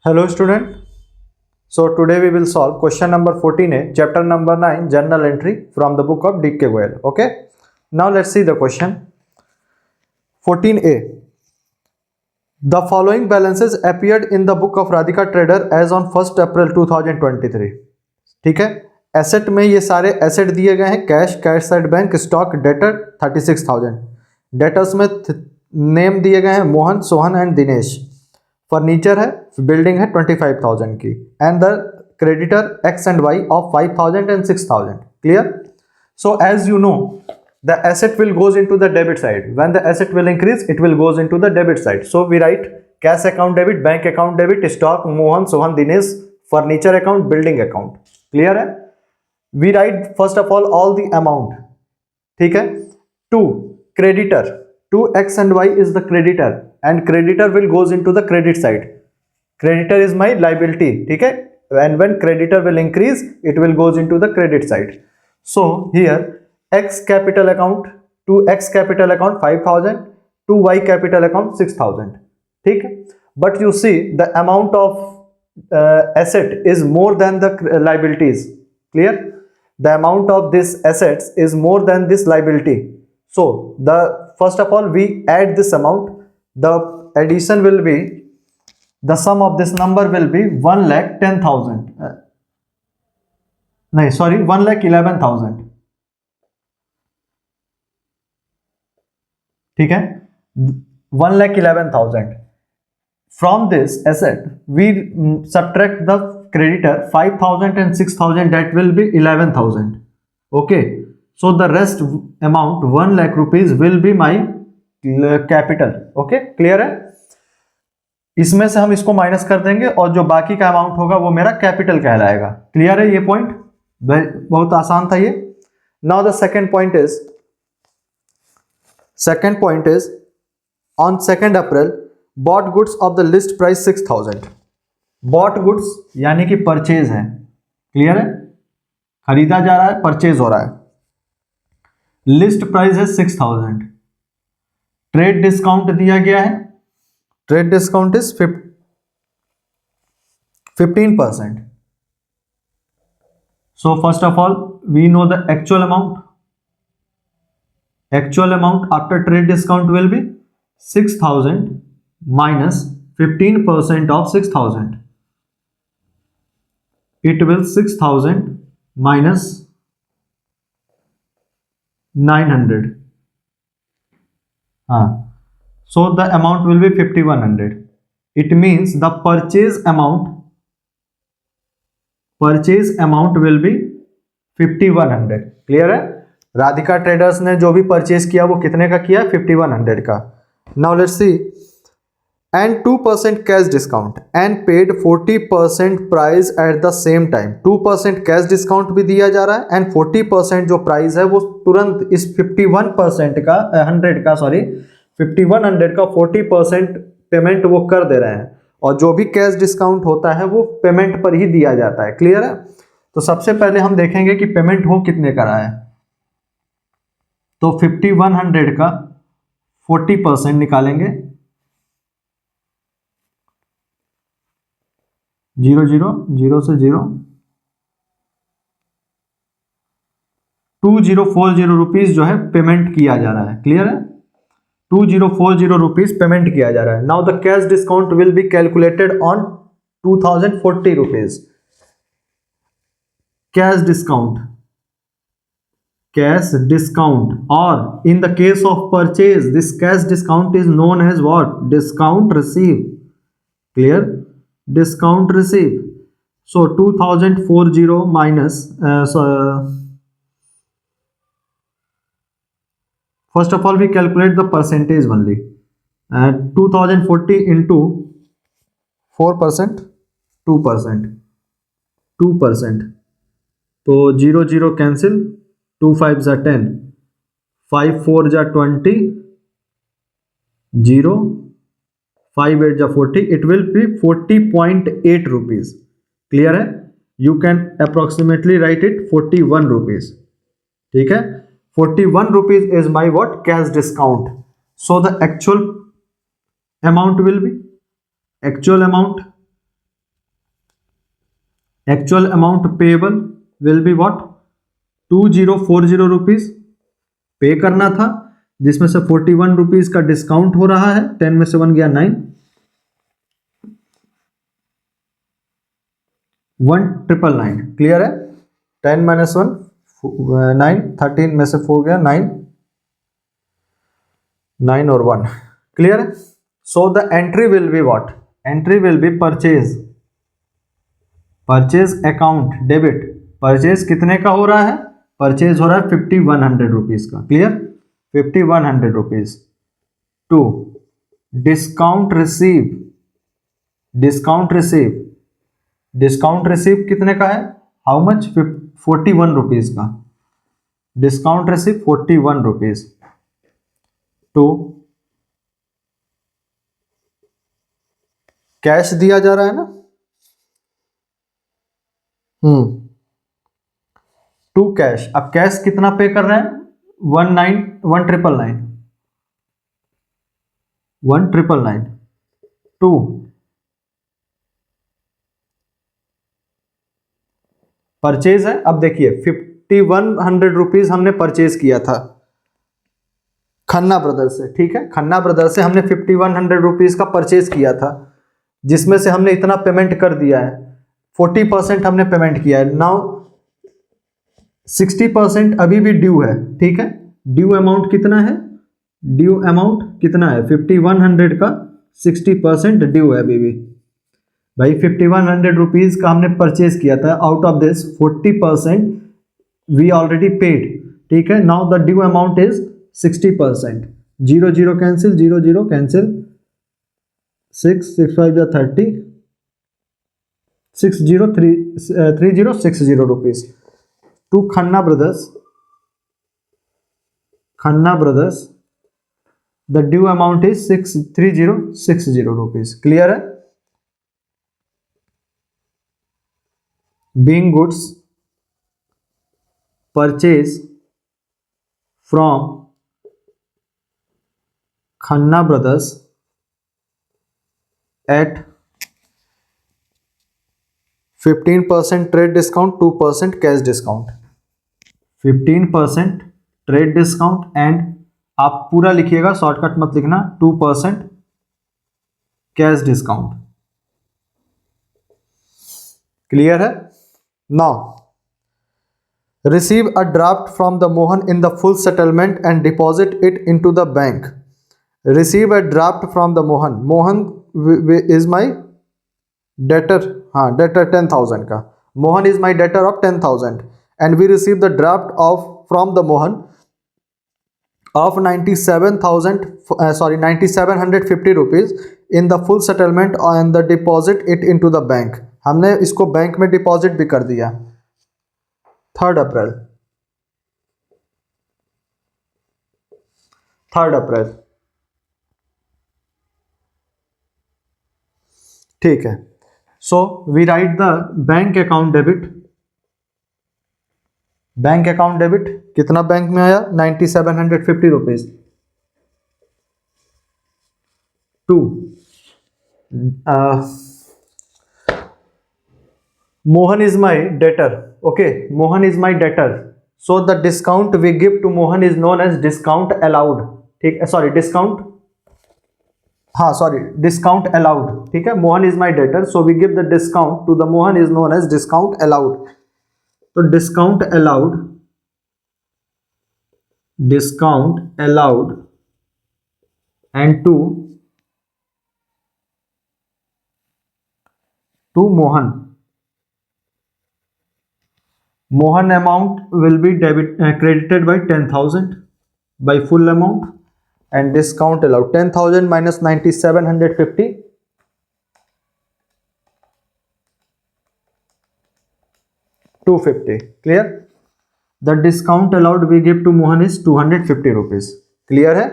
Hello student. So today we will solve question number 14a, chapter number 9, journal entry from the book of GOEL. Okay. Now let's see the question. 14a. The following balances appeared in the book of Radhika Trader as on 1st April 2023. ठीक है, asset में ये सारे asset दिए गए हैं, cash, cash side bank, stock, debtor 36,000, debtors में name दिए गए हैं मोहन, सोहन एंड दिनेश, फर्नीचर है, बिल्डिंग है 25,000 की, and the creditor X and Y of 5,000 and 6,000. Clear? So as you know the asset will goes into the debit side. When the asset will increase, it will goes into the debit side. So we write cash account debit, bank account debit, stock Mohan, Sohan, Dinesh, furniture account, building account. Clear है? We write first of all the amount. ठीक है? To creditor, to x and y is the creditor and creditor will goes into the credit side. Creditor is my liability. ठीक है? And when creditor will increase, it will goes into the credit side. So here X capital account to X capital account 5,000 to Y capital account 6,000. ठीक है, but you see the amount of asset is more than the liabilities. Clear? The amount of this assets is more than this liability. So the first of all we add this amount. The addition will be, the sum of this number will be 1,10,000. No, sorry, 1,11,000. ठीक है, 1,11,000. From this asset we subtract the creditor 5,000 and 6,000, that will be 11,000. Okay, so the rest amount 1 lakh rupees will be my capital. Okay, clear है? इसमें से हम इसको minus कर देंगे और जो बाकी का अमाउंट होगा वो मेरा कैपिटल कहलाएगा. क्लियर है ये पॉइंट? बहुत आसान था ये. Now the second point is, second point is on 2nd April bought goods of the list price 6,000. bought goods यानी कि परचेज है. क्लियर है? खरीदा जा रहा है, परचेज हो रहा है. लिस्ट प्राइस है 6,000. ट्रेड डिस्काउंट दिया गया है. Trade discount is 15%. So first of all we know the actual amount. Actual amount after trade discount will be 6,000 minus 15% of 6,000. It will 6,000 minus 900. So the amount will be 5,100. It means the purchase amount will be 5,100. Clear है? Radhika traders ने जो भी purchase किया वो कितने का किया? 5,100 का. Now let's see. And 2% cash discount and paid 40% price at the same time. 2% cash discount भी दिया जा रहा है एंड 40% जो प्राइस है वो तुरंत इस 51% का 5,100 का 40% पेमेंट वो कर दे रहे हैं. और जो भी कैश डिस्काउंट होता है वो पेमेंट पर ही दिया जाता है. क्लियर है? तो सबसे पहले हम देखेंगे कि पेमेंट हो कितने का रहा है. तो 5,100 का 40% निकालेंगे. 0 से 0 2040 रुपीज जो है पेमेंट किया जा रहा है. क्लियर है? 2040 रुपीज पेमेंट किया जा रहा है. Now the cash discount will be calculated on 2,040 rupees. Cash discount, or in the case of purchase this cash discount is known as what? Discount receipt. Clear? Discount receipt. So 2,040 minus first of all we calculate the percentage only. 2,040 into 4%, 2%. तो 0 cancel, 2 5s are 10, 5 4s are 20, 0, 5 8s are 40. It will be 40.8 rupees. Clear है? You can approximately write it 41 rupees. ठीक है? 41 rupees is my what? Cash discount. So the actual amount will be, actual amount actual amount payable will be what 2040 rupees पे करना था, जिसमें से 41 rupees का discount हो रहा है, 10 में से 1 गया 9, 1999। क्लियर है? 10 माइनस 1 9, 13 में से 4 गया 9, 9 और 1। क्लियर है? So the entry will be what, entry will B purchase, purchase account debit. Purchase कितने का हो रहा है? परचेज हो रहा है 5100 रुपीज का। Clear? 5100 rupees to discount receive, discount receive, discount receive कितने का है? How much? 41 रुपीज का discount receive 41 rupees to cash दिया जा रहा है ना, टू कैश। अब कैश कितना पे कर रहे हैं? 1999 टू परचेज है। अब देखिए 5100 रुपीज हमने परचेज किया था खन्ना ब्रदर्स से। ठीक है, खन्ना ब्रदर्स से हमने 5100 रुपीज का परचेज किया था, जिसमें से हमने इतना पेमेंट कर दिया है, 40% हमने पेमेंट किया है। नाउ 60% अभी भी ड्यू है। ठीक है, ड्यू अमाउंट कितना है? ड्यू अमाउंट कितना है? 5100 का 60% ड्यू है अभी भी। भाई 5100 रुपीज का हमने परचेज किया था, out of this 40% we already paid. ठीक है, now the due amount is 60%। 0 0 cancel, 0 0 cancel, 6 6 5 या 30, 3060 rupees to Khanna brothers, Khanna brothers the due amount is 3060 rupees. Clear है? Being goods purchase from Khanna brothers at 15% trade discount, 2% cash discount. 15% trade discount and आप पूरा लिखिएगा, shortcut मत लिखना, 2% cash discount. Clear है? Now receive a draft from the Mohan in the full settlement and deposit it into the bank. Receive a draft from the Mohan. Mohan is my debtor, हाँ debtor 10,000 का। Mohan is my debtor of 10,000 and we receive the draft of from the Mohan of 9750 rupees in the full settlement and the deposit it into the bank. हमने इसको bank में deposit भी कर दिया। 3 अप्रैल, 3 April. ठीक है, so we write the bank account debit. Bank account debit कितना bank में आया? 9750 rupees to Mohan is my debtor. Okay, Mohan is my debtor. So the discount we give to Mohan is known as discount allowed. ठीक है, sorry discount, हाँ sorry discount allowed. ठीक है, Mohan is my debtor, so we give the discount to the Mohan is known as discount allowed. तो discount allowed, discount allowed and to Mohan, Mohan amount will be credited by 10,000 by full amount and discount allowed 10,000 minus 9750, 250. Clear? The discount allowed we give to Mohan is 250 rupees. Clear है?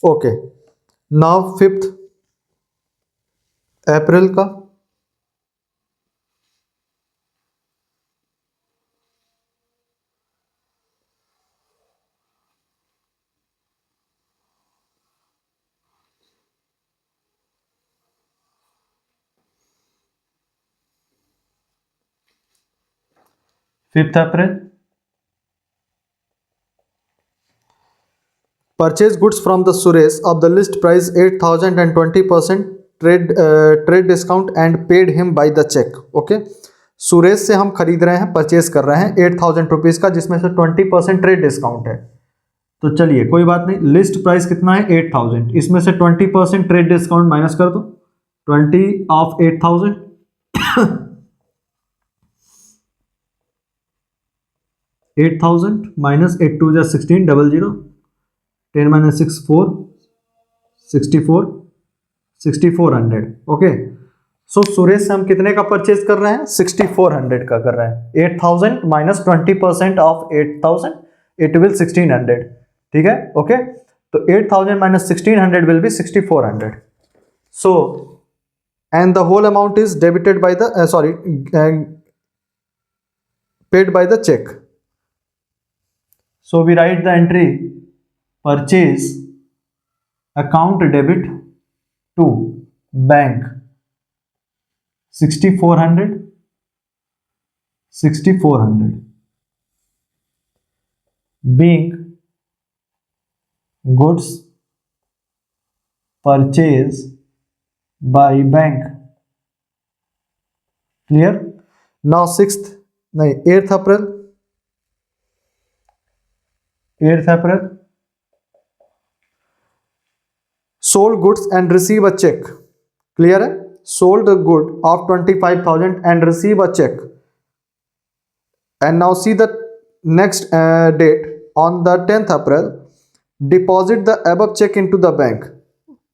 Okay, now 5 अप्रैल का 5th April, purchase goods from the Suresh of the list price 8,000 and 20% trade discount and paid him by the check. Okay, Suresh से हम खरीद रहे हैं, purchase कर रहे हैं 8,000 रुपीज़ का, जिसमें से 20% ट्रेड डिस्काउंट है। तो चलिए कोई बात नहीं, लिस्ट प्राइस कितना है 8,000, इसमें से 20% ट्रेड डिस्काउंट माइनस कर दो, 20 ऑफ 8,000 8,000 माइनस 8 2 जा 16 00 10 minus 6 4 64 6400। ओके, सो सुरेश से हम कितने का परचेज कर रहे हैं 6400 का कर रहे हैं। 8000 माइनस 20% ऑफ 8000 इट विल 1600। ठीक है, ओके, तो 8000 minus 1600 will be 6400। So and the whole amount is debited by the paid by the cheque. So we write the entry purchase account debit to bank 6400 being goods purchased by bank। clear? now 8th April sold goods and receive a check। clear है, sold a good of 25,000 and receive a check। and now see the next date on the 10th April deposit the above check into the bank।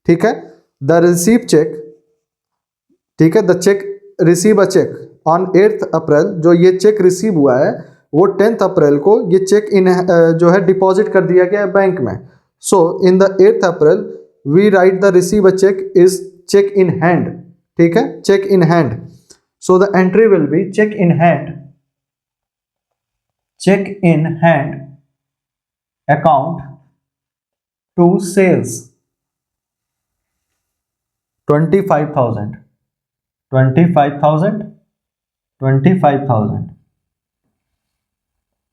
ठीक है, the receive check, ठीक है, the check receive a check on 8th April, जो ये check receive हुआ है वो 10th अप्रैल को ये चेक इन जो है डिपॉजिट कर दिया गया है बैंक में। So in the 8th April we write the receive a check is check in hand। ठीक है, check in hand। so the entry will be check in hand account to sales 25,000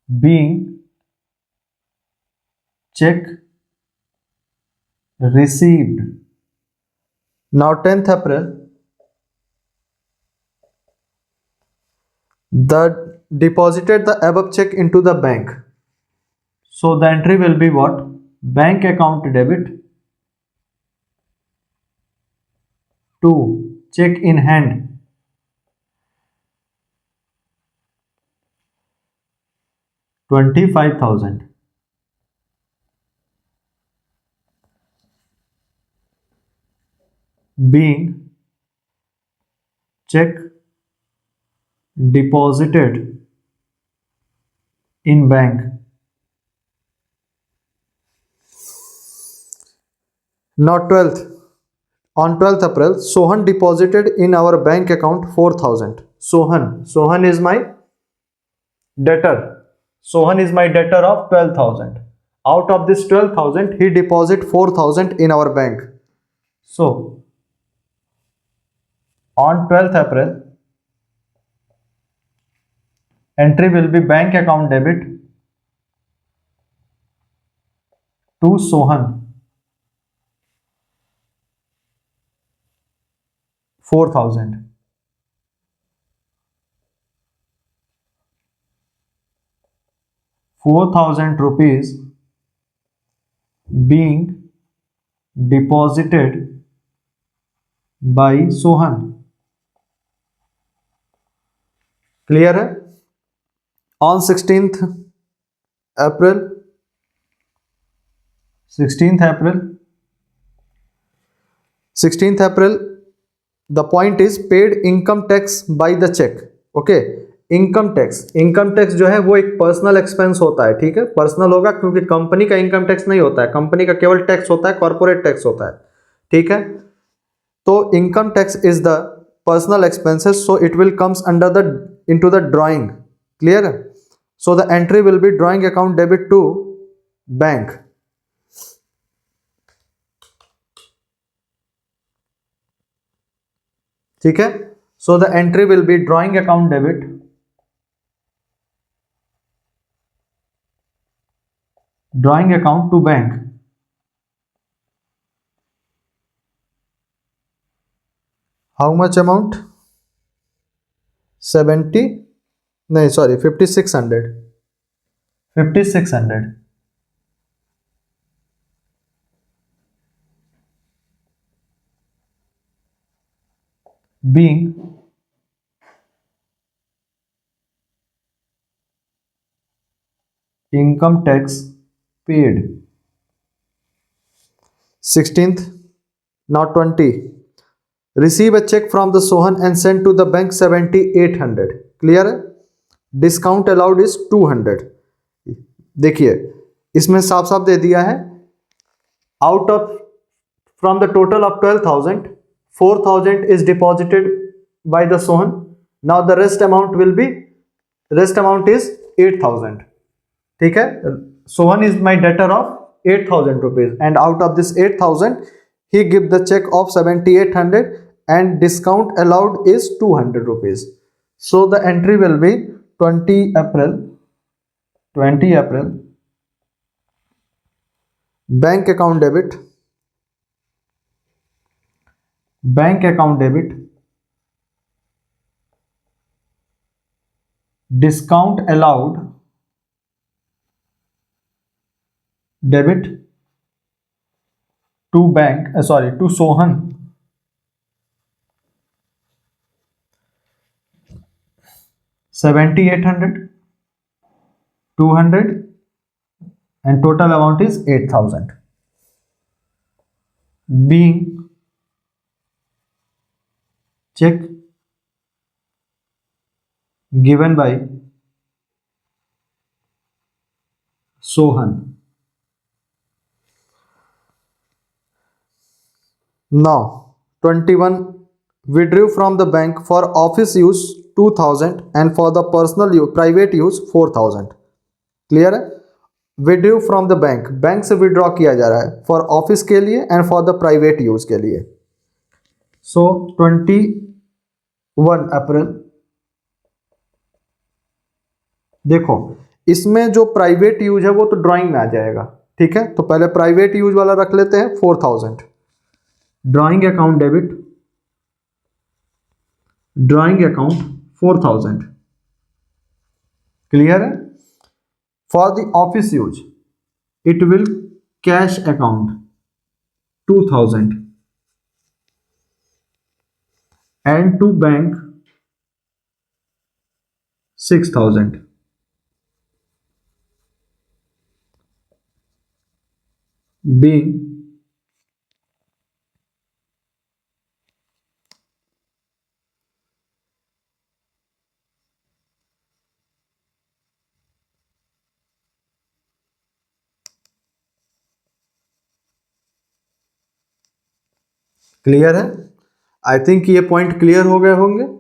being check received। now 10th April the deposited the above check into the bank। so the entry will be what? bank account debit to check in hand 25,000 being check deposited in bank। now 12th on 12th April Sohan deposited in our bank account 4,000। Sohan is my debtor, Sohan is my debtor of 12,000। out of this 12,000 he deposit 4,000 in our bank। so on 12th April entry will be bank account debit to Sohan 4,000 rupees being deposited by Sohan। Clear है? on 16th April 16th April the point is paid income tax by the check। Okay, income tax जो है वो एक personal expense होता है। ठीक है, personal होगा क्योंकि कंपनी का इनकम टैक्स नहीं होता है, कंपनी का केवल टैक्स होता है, कॉर्पोरेट टैक्स होता है। ठीक है, तो income tax is the personal expenses, so it will comes under the into the drawing. Clear है? So the entry will be drawing account debit to bank. ठीक है, so the entry will be drawing account debit drawing account to bank, how much amount, 70, नहीं sorry 5600, 5600 being income tax paid. 16th, now 20, receive a check from the Sohan and send to the bank 7800, clear है, discount allowed is 200। देखिए इसमें साफ साफ दे दिया है, out of from the total of 12,000 4,000 is deposited by the Sohan, now the rest amount will be, rest amount is 8,000, ठीक है, Sohan is my debtor of 8,000 rupees and out of this 8,000 he give the check of 7,800 and discount allowed is 200 rupees. So the entry will be 20 April bank account debit, discount allowed debit to bank, to Sohan, 7,800, 200 and total amount is 8,000, being check given by Sohan. Now 21, withdrew from the bank for office use 2,000 and for the personal use, private use 4,000, clear है, withdrew from the bank, bank से withdraw किया जा रहा है for office के लिए and for the private use के लिए। सो 21 अप्रैल, देखो इसमें जो प्राइवेट यूज है वो तो ड्राइंग में आ जाएगा, ठीक है, तो पहले प्राइवेट यूज वाला रख लेते हैं 4,000, drawing account debit, drawing account 4,000, clear है, for the office use it will cash account 2,000 and to bank 6,000, being clear है, आई थिंक ये पॉइंट क्लियर हो गए होंगे।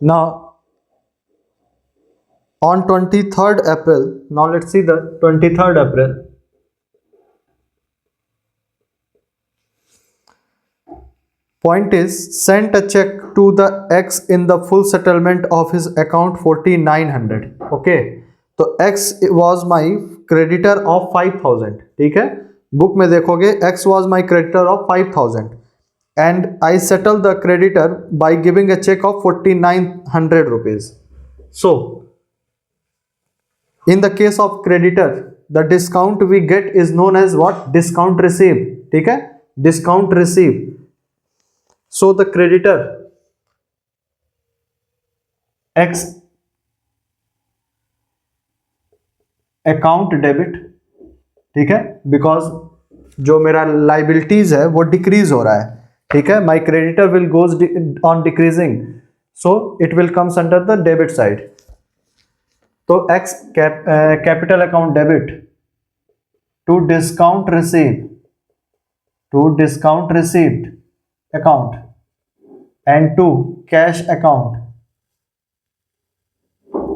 Now on 23rd April, now let's see the 23rd April. Point is, sent a check to the X in the full settlement of his account 4,900. Okay, तो X was my creditor of 5,000, ठीक है, book में देखोगे X was my creditor of 5,000 and I settled the creditor by giving a check of 4,900 rupees. So in the case of creditor, the discount we get is known as what? Discount received, ठीक है, discount received. So the creditor x account debit, ठीक है, because जो मेरा liabilities है वो decrease हो रहा है, ठीक है, my creditor will goes on decreasing, so it will comes under the debit side. तो X capital account debit to discount received account and to cash account,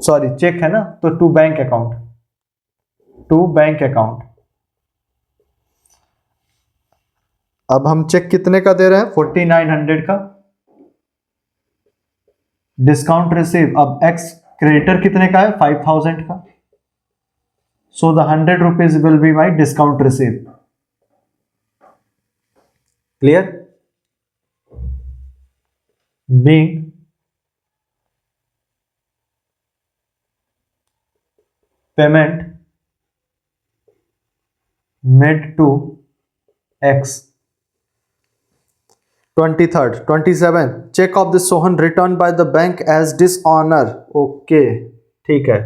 sorry cheque है ना, तो टू बैंक अकाउंट, अब हम check कितने का दे रहे हैं, 4900 का, डिस्काउंट रिसीव, अब एक्स क्रेडिटर कितने का है, 5000 का, so the 100 rupees will be my discount receive. Clear? Being payment made to X। 23rd 27 check of the Sohan returned by the bank as dishonor, okay ठीक है,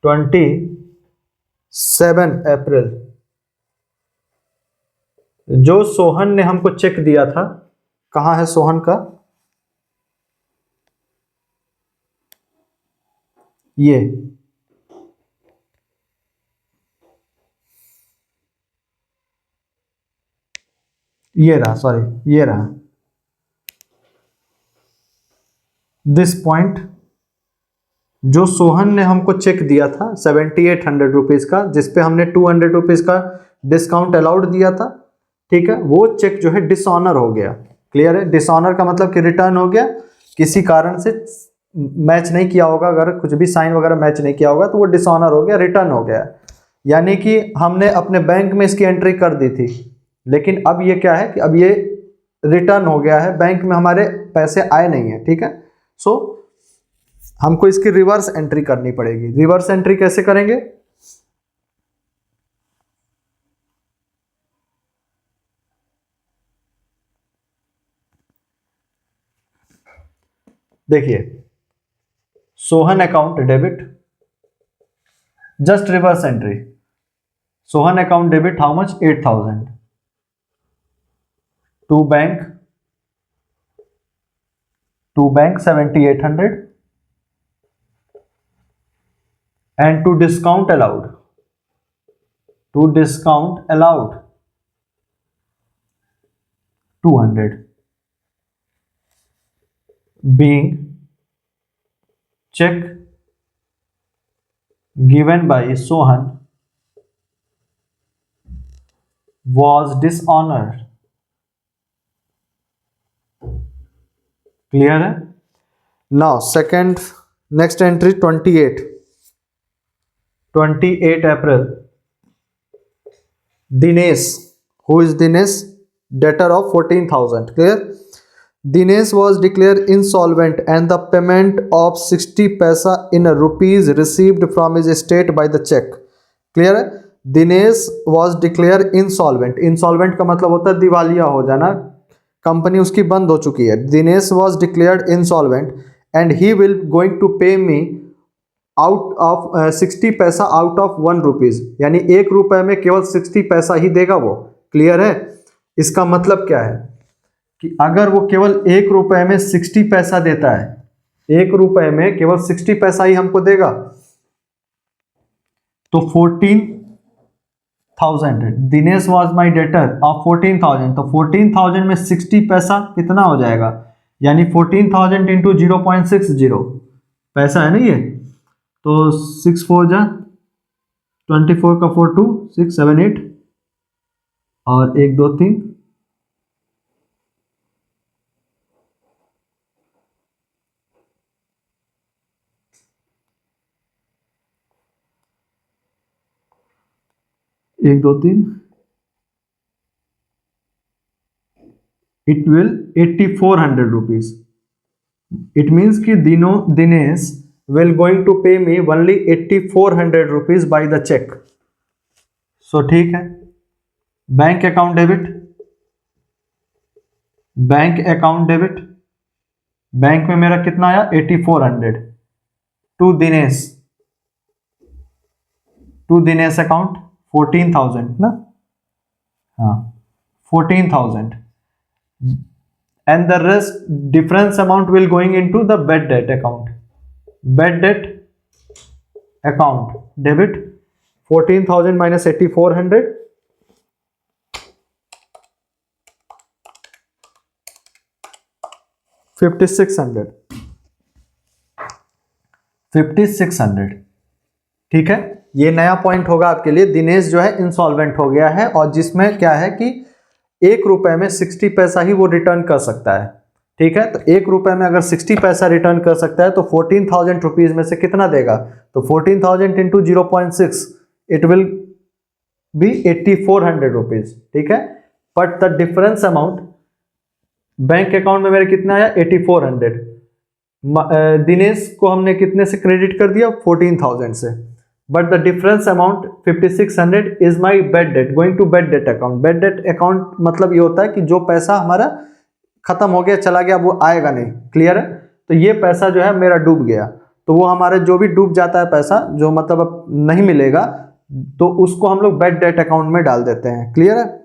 27 अप्रैल जो सोहन ने हमको चेक दिया था, कहां है सोहन का, ये रहा, सॉरी ये रहा, दिस पॉइंट जो सोहन ने हमको चेक दिया था 7800 रुपीज का, जिसपे हमने 200 रुपीज का डिस्काउंट अलाउड दिया था, ठीक है, वो चेक जो है डिसऑनर हो गया। क्लियर है? डिसऑनर का मतलब कि रिटर्न हो गया, किसी कारण से मैच नहीं किया होगा, अगर कुछ भी साइन वगैरह मैच नहीं किया होगा तो वो डिसऑनर हो गया, रिटर्न हो गया। यानी कि हमने अपने बैंक में इसकी एंट्री कर दी थी, लेकिन अब ये क्या है कि अब ये रिटर्न हो गया है, बैंक में हमारे पैसे आए नहीं है, ठीक है। सो हमको इसकी रिवर्स एंट्री करनी पड़ेगी। रिवर्स एंट्री कैसे करेंगे? देखिए, Sohan account debit, just reverse entry, Sohan account debit how much, 8000 to bank 7800 and to discount allowed 200 being check given by Sohan was dishonored। Clear है? Now second next entry 28 April, Dinesh, who is Dinesh, debtor of 14,000। Clear? Dinesh was declared insolvent and the payment of 60 पैसा in rupees received from his estate by the check। Clear है? Dinesh was declared insolvent, insolvent का मतलब होता है दिवालिया हो जाना, company उसकी बंद हो चुकी है। Dinesh was declared insolvent and he will going to pay me out of 60 पैसा आउट ऑफ 1 रुपीज, यानी 1 रुपए में केवल 60 पैसा ही देगा वो। क्लियर है? इसका मतलब क्या है कि अगर वो केवल 1 रुपए में 60 पैसा देता है, 1 रुपए में केवल 60 पैसा ही हमको देगा, तो 14,000, Dinesh was my debtor of 14,000, तो 14,000 में 60 पैसा कितना हो जाएगा, यानी 14,000 इंटू 0.60 पैसा है ना ये, तो 6 4 जा 24 का 4 2 6 7 8 और 1 2 3, एक दो तीन, it will 8400 rupees. It means कि Dinesh will going to pay me only 8400 rupees by the check। so ठीक है, बैंक अकाउंट डेबिट, बैंक में मेरा कितना आया 8400, टू दिनेश अकाउंट 14,000 ना, हाँ 14,000, and the rest difference amount will going into the bad debt account. Bad debt account debit 14,000 minus 8,400, 5,600, 5,600। ठीक है, ये नया पॉइंट होगा आपके लिए। दिनेश जो है इंसॉल्वेंट हो गया है और जिसमें क्या है कि 1 रुपए में 60 पैसा ही वो रिटर्न कर सकता है। ठीक है, तो 1 रुपए में अगर 60 पैसा रिटर्न कर सकता है तो 14,000 रुपीज में से कितना देगा, तो 14,000 into 0.6 it will be 8,400 rupees. ठीक है, but the difference amount bank account में मेरे कितना आया 8,400, दिनेश को हमने कितने से क्रेडिट कर दिया 14,000 से, but the difference amount 5,600 is my bad debt going to bad debt account. Bad debt account मतलब ये होता है कि जो पैसा हमारा खत्म हो गया चला गया वो आएगा नहीं, क्लियर है। तो ये पैसा जो है मेरा डूब गया, तो वो हमारे जो भी डूब जाता है पैसा जो मतलब अब नहीं मिलेगा तो उसको हम लोग बेड डेट अकाउंट में डाल देते हैं, क्लियर है।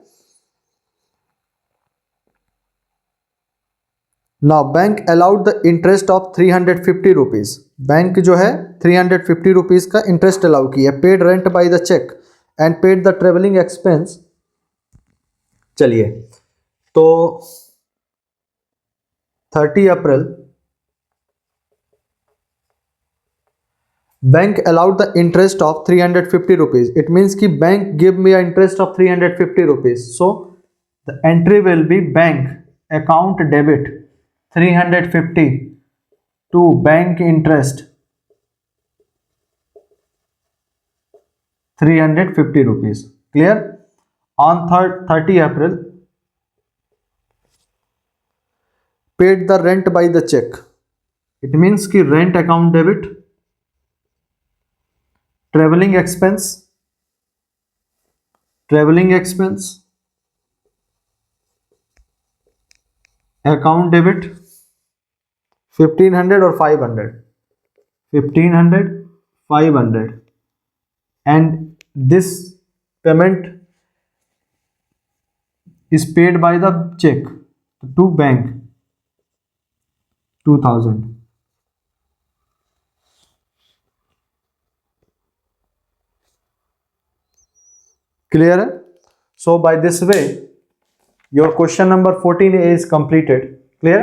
Now bank allowed the interest of 350 rupees, bank जो है 350 रुपीज का इंटरेस्ट अलाउ किया। Paid rent by the cheque and paid the travelling expense. चलिए, तो 30 April bank allowed the interest of 350 rupees, it means कि bank give me interest of 350 rupees, so the entry will be bank account debit 350 to bank interest 350 rupees, clear। on 30 April paid the rent by the check, it means कि rent account debit, traveling expense account debit 1,500 or 500, 1,500 500, and this payment is paid by the check to bank 2,000, clear है। so by this way your question number 14A is completed, clear,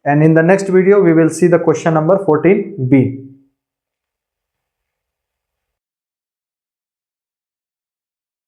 and in the next video we will see the question number 14B.